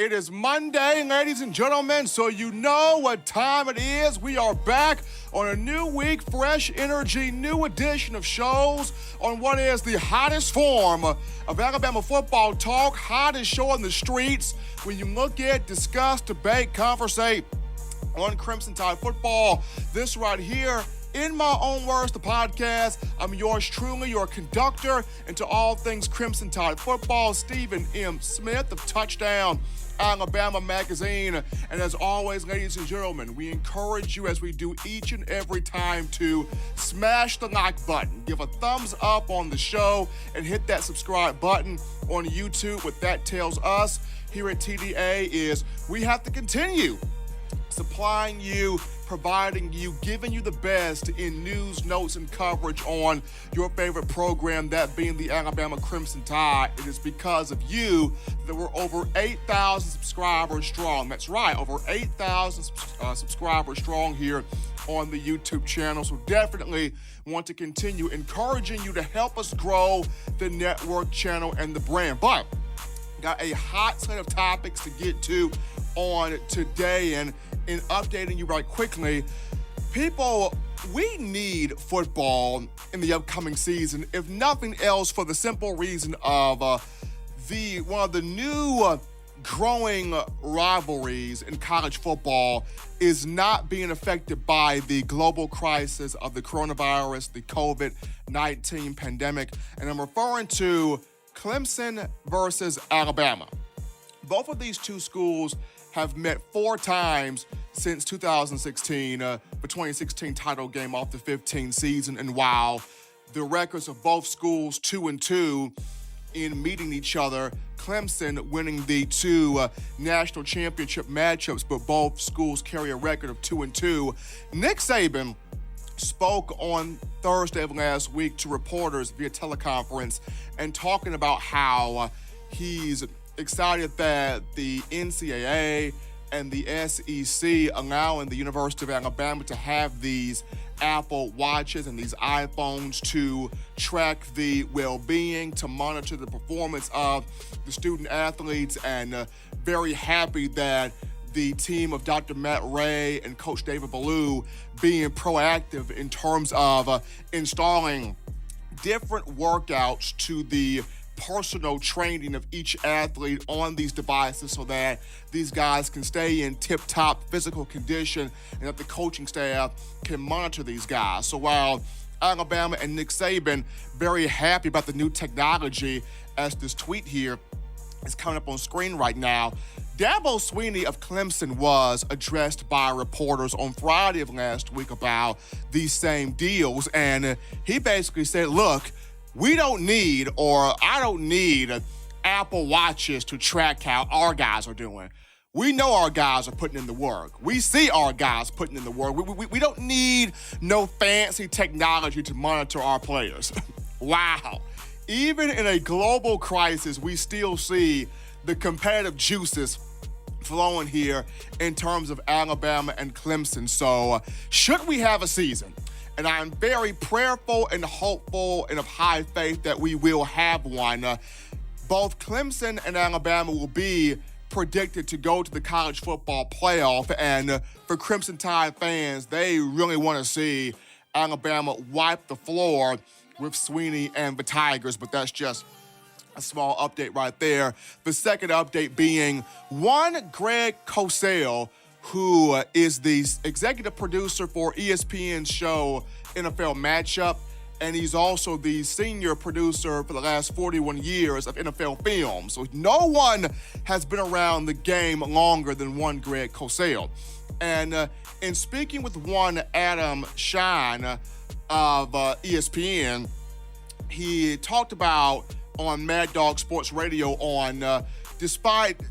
It is Monday, ladies and gentlemen, so you know what time it is. We are back on a new week, fresh energy, new edition of shows on what is the hottest form of Alabama football talk, hottest show on the streets. When you look at, discuss, debate, conversate on Crimson Tide football, this right here, in my own words, the podcast. I'm yours truly, your conductor into all things Crimson Tide football, Stephen M. Smith of Touchdown Alabama Magazine. And as always, ladies and gentlemen, we encourage you, as we do each and every time, to smash the like button, give a thumbs up on the show, and hit that subscribe button on YouTube. What that tells us here at TDA is we have to continue supplying you, providing you, giving you the best in news, notes, and coverage on your favorite program, that being the Alabama Crimson Tide. It is because of you that we're over 8,000 subscribers strong. That's right, over 8,000 subscribers strong here on the YouTube channel. So definitely want to continue encouraging you to help us grow the network channel and the brand. But got a hot set of topics to get to on today, and in updating you right quickly, people, we need football in the upcoming season, if nothing else for the simple reason of one of the new growing rivalries in college football is not being affected by the global crisis of the coronavirus, the COVID-19 pandemic, and I'm referring to Clemson versus Alabama. Both of these two schools have met 4 times since 2016, the 2016 title game off the 15 season. And while the records of both schools 2-2 in meeting each other, Clemson winning the 2 national championship matchups, but both schools carry a record of 2-2. Nick Saban spoke on Thursday of last week to reporters via teleconference and talking about how he's excited that the NCAA and the SEC allowing the University of Alabama to have these Apple Watches and these iPhones to track the well-being, to monitor the performance of the student athletes, and very happy that the team of Dr. Matt Ray and Coach David Ballou being proactive in terms of installing different workouts to the personal training of each athlete on these devices so that these guys can stay in tip-top physical condition and that the coaching staff can monitor these guys. So while Alabama and Nick Saban very happy about the new technology, as this tweet here is coming up on screen right now, Dabo Swinney of Clemson was addressed by reporters on Friday of last week about these same deals, and he basically said, look, I don't need Apple Watches to track how our guys are doing. We know our guys are putting in the work. We see our guys putting in the work. We don't need no fancy technology to monitor our players. Wow. Even in a global crisis, we still see the competitive juices flowing here in terms of Alabama and Clemson. So should we have a season, and I'm very prayerful and hopeful and of high faith that we will have one, both Clemson and Alabama will be predicted to go to the college football playoff. And for Crimson Tide fans, they really want to see Alabama wipe the floor with Swinney and the Tigers, but that's just a small update right there. The second update being one Greg Cosell, who is the executive producer for ESPN's show NFL Matchup, and he's also the senior producer for the last 41 years of NFL film. So no one has been around the game longer than one Greg Cosell. And in speaking with one Adam Shine of ESPN, he talked about on Mad Dog Sports Radio on despite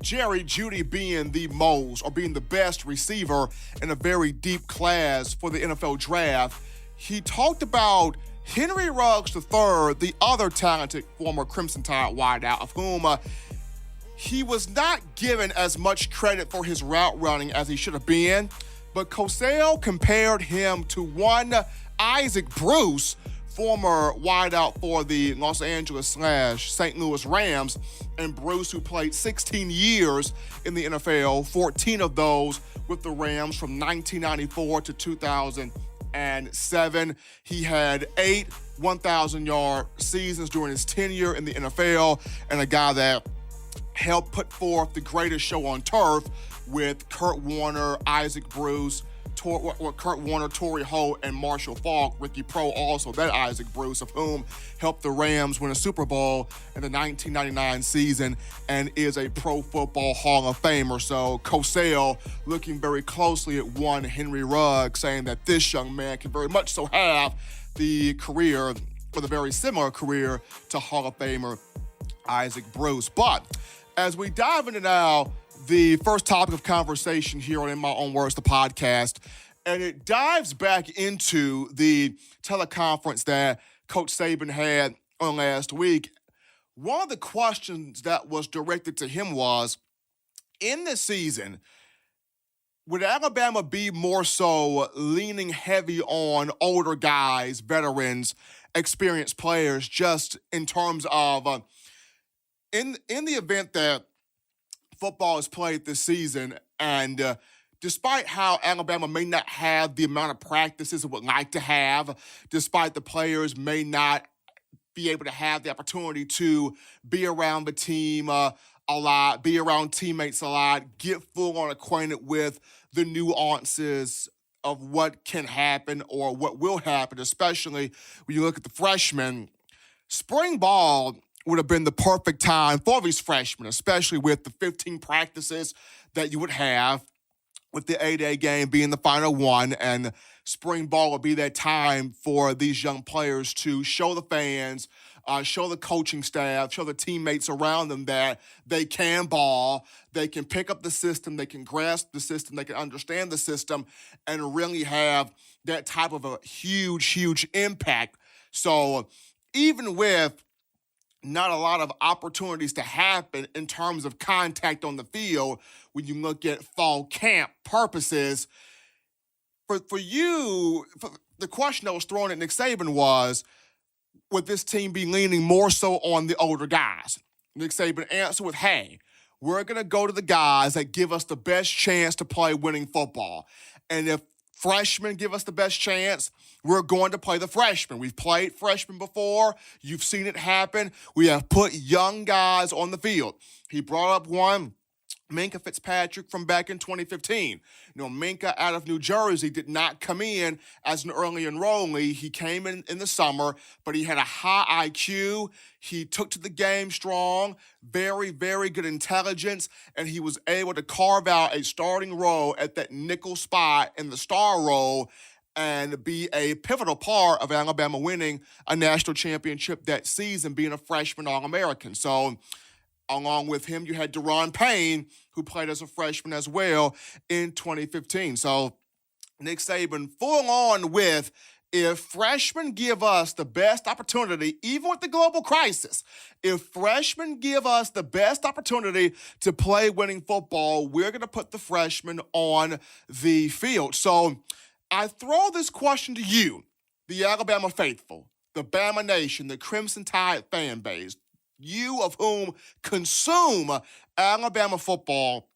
Jerry Jeudy being the most, or being the best receiver in a very deep class for the NFL draft, he talked about Henry Ruggs III, the other talented former Crimson Tide wideout, of whom he was not given as much credit for his route running as he should have been, but Cosell compared him to one Isaac Bruce former wideout for the Los Angeles/St. Louis Rams, and Bruce, who played 16 years in the NFL, 14 of those with the Rams from 1994 to 2007. He had 8 1,000-yard seasons during his tenure in the NFL, and a guy that helped put forth the greatest show on turf with Kurt Warner, Isaac Bruce, Kurt Warner, Torrey Holt, and Marshall Faulk. Ricky Pro also, that Isaac Bruce, of whom helped the Rams win a Super Bowl in the 1999 season and is a Pro Football Hall of Famer. So Cosell looking very closely at one Henry Rugg, saying that this young man can very much so have the career, or the very similar career, to Hall of Famer Isaac Bruce. But as we dive into now the first topic of conversation here on In My Own Words, the podcast, and it dives back into the teleconference that Coach Saban had on last week. One of the questions that was directed to him was, in this season, would Alabama be more so leaning heavy on older guys, veterans, experienced players, just in terms of in the event that football is played this season, and despite how Alabama may not have the amount of practices it would like to have, despite the players may not be able to have the opportunity to be around the team a lot, be around teammates a lot, get full on acquainted with the nuances of what can happen or what will happen, especially when you look at the freshmen. Spring ball would have been the perfect time for these freshmen, especially with the 15 practices that you would have, with the A-Day game being the final one, and spring ball would be that time for these young players to show the fans, show the coaching staff, show the teammates around them that they can ball, they can pick up the system, they can grasp the system, they can understand the system, and really have that type of a huge, huge impact. So even with not a lot of opportunities to happen in terms of contact on the field, when you look at fall camp purposes, for you, the question that was thrown at Nick Saban was, would this team be leaning more so on the older guys? Nick Saban answered with, hey, we're going to go to the guys that give us the best chance to play winning football. And if freshmen give us the best chance, we're going to play the freshmen. We've played freshmen before. You've seen it happen. We have put young guys on the field. He brought up one, Minkah Fitzpatrick, from back in 2015. Minkah out of New Jersey did not come in as an early enrollee. He came in the summer, but he had a high IQ. He took to the game strong, very, very good intelligence, and he was able to carve out a starting role at that nickel spot in the star role and be a pivotal part of Alabama winning a national championship that season, being a freshman All-American. So along with him, you had Deron Payne, who played as a freshman as well in 2015. So Nick Saban full on with, if freshmen give us the best opportunity, even with the global crisis, if freshmen give us the best opportunity to play winning football, we're going to put the freshmen on the field. So I throw this question to you, the Alabama faithful, the Bama Nation, the Crimson Tide fan base, you of whom consume Alabama football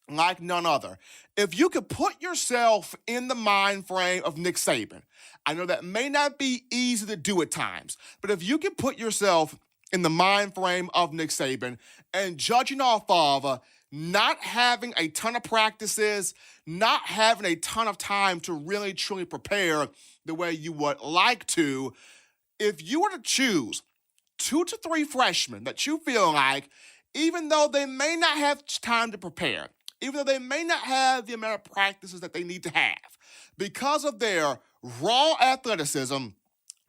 like none other. If you could put yourself in the mind frame of Nick Saban, I know that may not be easy to do at times, but if you could put yourself in the mind frame of Nick Saban and judging off of not having a ton of practices, not having a ton of time to really, truly prepare the way you would like to, if you were to choose 2 to 3 freshmen that you feel like, even though they may not have time to prepare, even though they may not have the amount of practices that they need to have, because of their raw athleticism,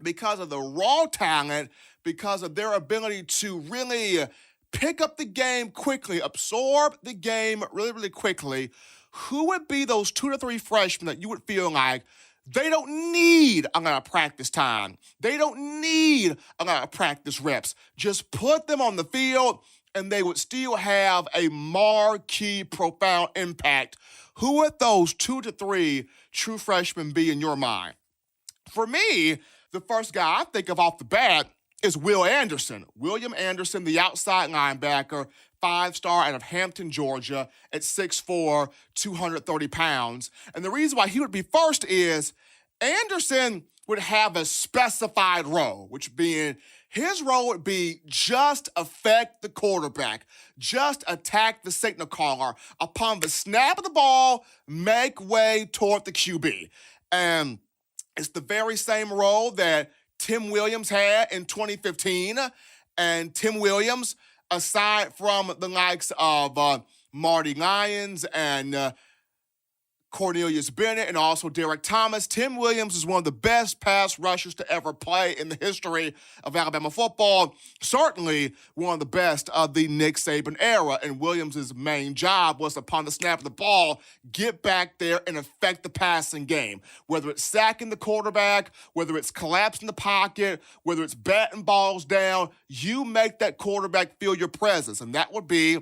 because of the raw talent, because of their ability to really pick up the game quickly, absorb the game really, really quickly, who would be those 2 to 3 freshmen that you would feel like they don't need a lot of practice time, they don't need a lot of practice reps, just put them on the field and they would still have a marquee, profound impact? Who would those 2 to 3 true freshmen be in your mind? For me, The first guy I think of off the bat is Will Anderson. William Anderson, the outside linebacker, 5-star out of Hampton, Georgia, at 6'4", 230 pounds. And the reason why he would be first is Anderson would have a specified role, which being his role would be just affect the quarterback, just attack the signal caller. Upon the snap of the ball, make way toward the QB. And it's the very same role that Tim Williams had in 2015. And Tim Williams, aside from the likes of Marty Lyons and Cornelius Bennett and also Derek Thomas, Tim Williams is one of the best pass rushers to ever play in the history of Alabama football. Certainly one of the best of the Nick Saban era. And Williams' main job was, upon the snap of the ball, get back there and affect the passing game. Whether it's sacking the quarterback, whether it's collapsing the pocket, whether it's batting balls down, you make that quarterback feel your presence. And that would be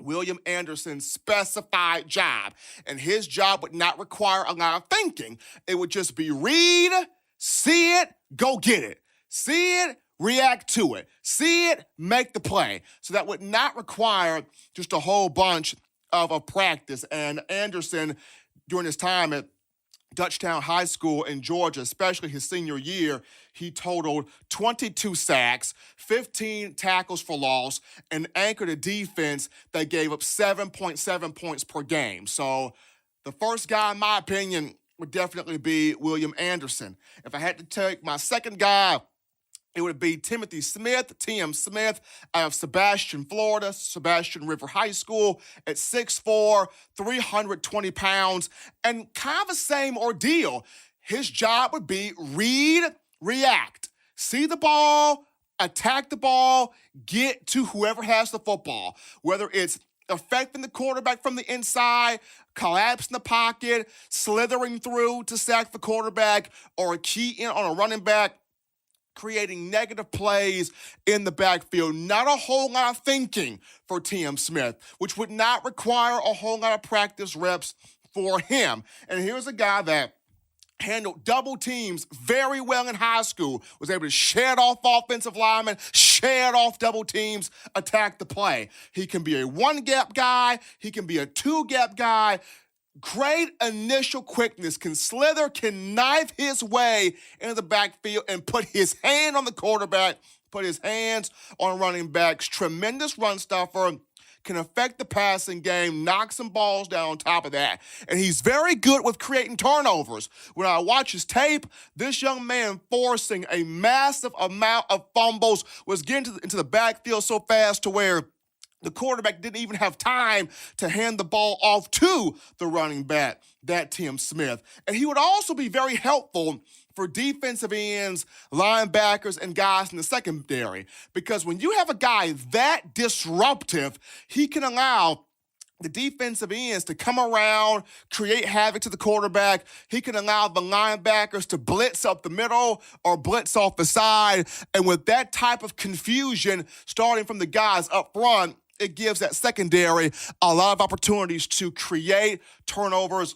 William Anderson's specified job. And his job would not require a lot of thinking. It would just be read, see it, go get it. See it, react to it. See it, make the play. So that would not require just a whole bunch of practice. And Anderson, during his time at Dutchtown High School in Georgia, especially his senior year, he totaled 22 sacks, 15 tackles for loss, and anchored a defense that gave up 7.7 points per game. So the first guy, in my opinion, would definitely be William Anderson. If I had to take my second guy, it would be Timothy Smith, T.M. Smith, out of Sebastian, Florida, Sebastian River High School, at 6'4", 320 pounds, and kind of the same ordeal. His job would be read, react. See the ball, attack the ball, get to whoever has the football. Whether it's affecting the quarterback from the inside, collapsing the pocket, slithering through to sack the quarterback, or a key in on a running back, creating negative plays in the backfield. Not a whole lot of thinking for T.M. Smith, which would not require a whole lot of practice reps for him. And here's a guy that handled double teams very well in high school, was able to shed off offensive linemen, shed off double teams, attack the play. He can be a one-gap guy. He can be a two-gap guy. Great initial quickness, can slither, can knife his way into the backfield and put his hand on the quarterback, put his hands on running backs. Tremendous run stuffer, can affect the passing game, knock some balls down on top of that. And he's very good with creating turnovers. When I watch his tape, this young man forcing a massive amount of fumbles, was getting into the backfield so fast to where the quarterback didn't even have time to hand the ball off to the running back, that Tim Smith. And he would also be very helpful for defensive ends, linebackers, and guys in the secondary. Because when you have a guy that disruptive, he can allow the defensive ends to come around, create havoc to the quarterback. He can allow the linebackers to blitz up the middle or blitz off the side. And with that type of confusion starting from the guys up front, it gives that secondary a lot of opportunities to create turnovers,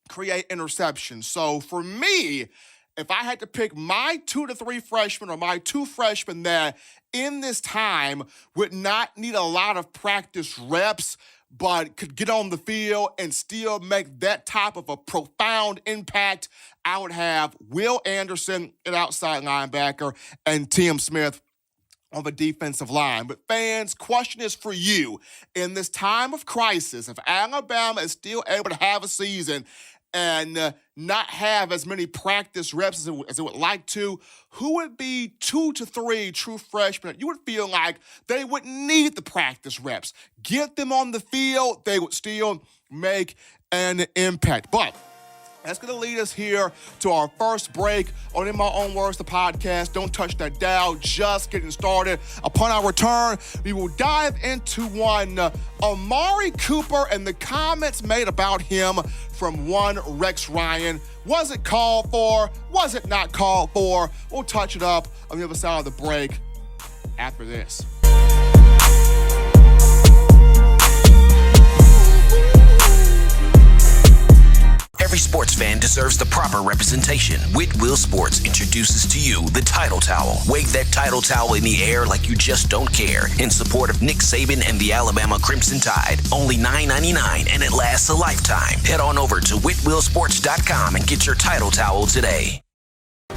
create interceptions. So for me, if I had to pick my 2 to 3 freshmen or my 2 freshmen that in this time would not need a lot of practice reps, but could get on the field and still make that type of a profound impact, I would have Will Anderson, an outside linebacker, and Tim Smith on the defensive line. But fans, question is for you. In this time of crisis, if Alabama is still able to have a season and not have as many practice reps as it would like to, who would be 2 to 3 true freshmen you would feel like they wouldn't need the practice reps? Get them on the field, they would still make an impact. But that's going to lead us here to our first break on In My Own Words, the podcast. Don't touch that dial, just getting started. Upon our return, we will dive into one Amari Cooper and the comments made about him from one Rex Ryan. Was it called for? Was it not called for? We'll touch it up on the other side of the break after this. Every sports fan deserves the proper representation. Whitwell Sports introduces to you the Title Towel. Wave that Title Towel in the air like you just don't care in support of Nick Saban and the Alabama Crimson Tide. Only $9.99 and it lasts a lifetime. Head on over to whitwellsports.com and get your Title Towel today.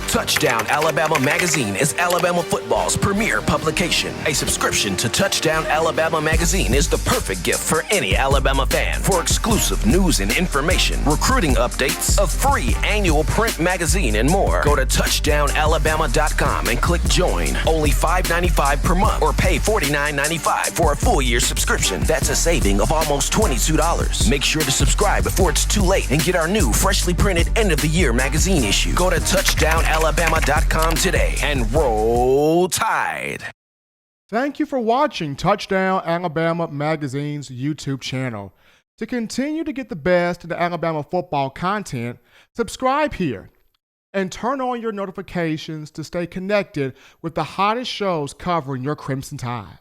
Touchdown Alabama Magazine is Alabama football's premier publication. A subscription to Touchdown Alabama Magazine is the perfect gift for any Alabama fan. For exclusive news and information, recruiting updates, a free annual print magazine, and more, go to touchdownalabama.com and click join. Only $5.95 per month or pay $49.95 for a full year subscription. That's a saving of almost $22. Make sure to subscribe before it's too late and get our new freshly printed end of the year magazine issue. Go to touchdownalabama.com today and roll Tide. Thank you for watching Touchdown Alabama Magazine's YouTube channel. To continue to get the best in the Alabama football content, subscribe here and turn on your notifications to stay connected with the hottest shows covering your Crimson Tide.